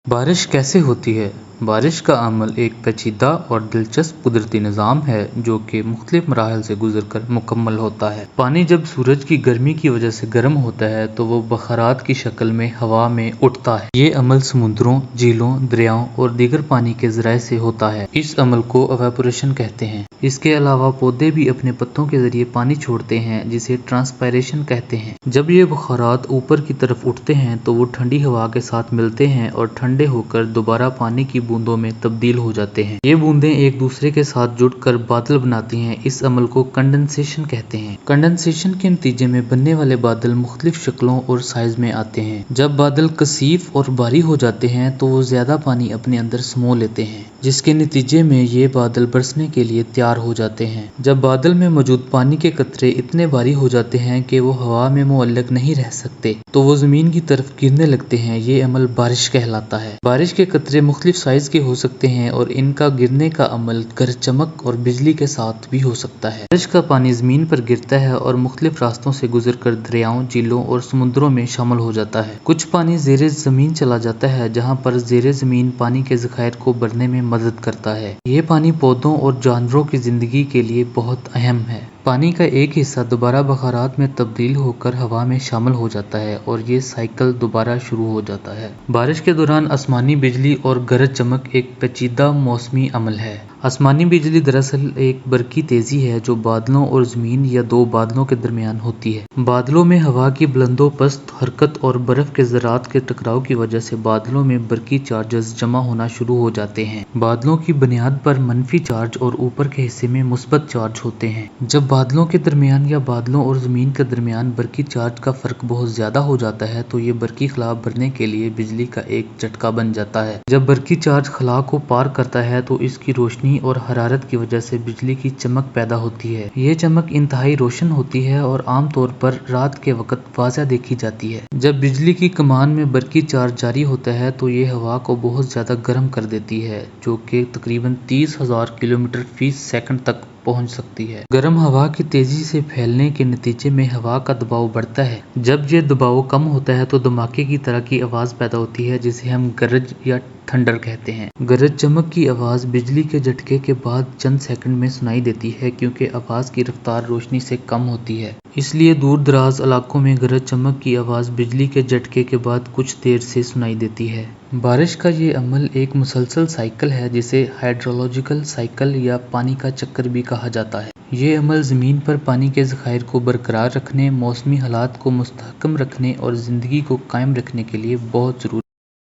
بارش کیسے ہوتی ہے؟ بارش کا عمل ایک پیچیدہ اور دلچسپ قدرتی نظام ہے جو کہ مختلف مراحل سے گزر کر مکمل ہوتا ہے۔ پانی جب سورج کی گرمی کی وجہ سے گرم ہوتا ہے تو وہ بخارات کی شکل میں ہوا میں اٹھتا ہے۔ یہ عمل سمندروں، جھیلوں، دریاؤں اور دیگر پانی کے ذرائع سے ہوتا ہے۔ اس عمل کو ایواپوریشن کہتے ہیں۔ اس کے علاوہ پودے بھی اپنے پتوں کے ذریعے پانی چھوڑتے ہیں جسے ٹرانسپائریشن کہتے ہیں۔ جب یہ بخارات اوپر کی طرف اٹھتے ہیں تو وہ ٹھنڈی ہوا کے ساتھ ملتے ہیں اور ٹھنڈے ہو کر دوبارہ پانی کی بوندوں میں تبدیل ہو جاتے ہیں۔ یہ بوندیں ایک دوسرے کے ساتھ جڑ کر بادل بناتی ہیں۔ اس عمل کو کنڈنسیشن کہتے ہیں۔ کنڈنسیشن کے نتیجے میں بننے والے بادل مختلف شکلوں اور سائز میں آتے ہیں۔ جب بادل کثیف اور بھاری ہو جاتے ہیں تو وہ زیادہ پانی اپنے اندر سمو لیتے ہیں، جس کے نتیجے میں یہ بادل برسنے کے لیے تیار ہو جاتے ہیں۔ جب بادل میں موجود پانی کے قطرے اتنے بھاری ہو جاتے ہیں کہ وہ ہوا میں معلق نہیں رہ سکتے تو وہ زمین کی طرف گرنے لگتے ہیں۔ یہ عمل بارش کہلاتا ہے۔ بارش کے قطرے مختلف سائز کے ہو سکتے ہیں اور ان کا گرنے کا عمل گرج چمک اور بجلی کے ساتھ بھی ہو سکتا ہے۔ بارش کا پانی زمین پر گرتا ہے اور مختلف راستوں سے گزر کر دریاؤں، جھیلوں اور سمندروں میں شامل ہو جاتا ہے۔ کچھ پانی زیر زمین چلا جاتا ہے جہاں پر زیر زمین پانی کے ذخائر کو بھرنے میں مدد کرتا ہے۔ یہ پانی پودوں اور جانوروں کی زندگی کے لیے بہت اہم ہے۔ پانی کا ایک حصہ دوبارہ بخارات میں تبدیل ہو کر ہوا میں شامل ہو جاتا ہے اور یہ سائیکل دوبارہ شروع ہو جاتا ہے۔ بارش کے دوران آسمانی بجلی اور گرج چمک ایک پیچیدہ موسمی عمل ہے۔ آسمانی بجلی دراصل ایک برقی تیزی ہے جو بادلوں اور زمین یا دو بادلوں کے درمیان ہوتی ہے۔ بادلوں میں ہوا کی بلند و پست حرکت اور برف کے ذرات کے ٹکراؤ کی وجہ سے بادلوں میں برقی چارجز جمع ہونا شروع ہو جاتے ہیں۔ بادلوں کی بنیاد پر منفی چارج اور اوپر کے حصے میں مثبت چارج ہوتے ہیں۔ جب بادلوں کے درمیان یا بادلوں اور زمین کے درمیان برقی چارج کا فرق بہت زیادہ ہو جاتا ہے تو یہ برقی خلا بھرنے کے لیے بجلی کا ایک جھٹکا بن جاتا ہے۔ جب برقی چارج خلا کو پار کرتا ہے تو اس کی روشنی اور حرارت کی وجہ سے بجلی کی چمک پیدا ہوتی ہے۔ یہ چمک انتہائی روشن ہوتی ہے اور عام طور پر رات کے وقت واضح دیکھی جاتی ہے۔ جب بجلی کی کمان میں برقی چارج جاری ہوتا ہے تو یہ ہوا کو بہت زیادہ گرم کر دیتی ہے جو کہ تقریباً 30,000 کلومیٹر فی سیکنڈ تک پہنچ سکتی ہے۔ گرم ہوا کے تیزی سے پھیلنے کے نتیجے میں ہوا کا دباؤ بڑھتا ہے۔ جب یہ دباؤ کم ہوتا ہے تو دھماکے کی طرح کی آواز پیدا ہوتی ہے جسے ہم گرج یا تھنڈر کہتے ہیں۔ گرج چمک کی آواز بجلی کے جھٹکے کے بعد چند سیکنڈ میں سنائی دیتی ہے کیونکہ آواز کی رفتار روشنی سے کم ہوتی ہے۔ اس لیے دور دراز علاقوں میں گرج چمک کی آواز بجلی کے جھٹکے کے بعد کچھ دیر سے سنائی دیتی ہے۔ بارش کا یہ عمل ایک مسلسل سائیکل ہے جسے ہائیڈرولوجیکل سائیکل یا پانی کا چکر بھی کہا جاتا ہے۔ یہ عمل زمین پر پانی کے ذخائر کو برقرار رکھنے، موسمی حالات کو مستحکم رکھنے اور زندگی کو قائم رکھنے کے لیے بہت ضروری ہے۔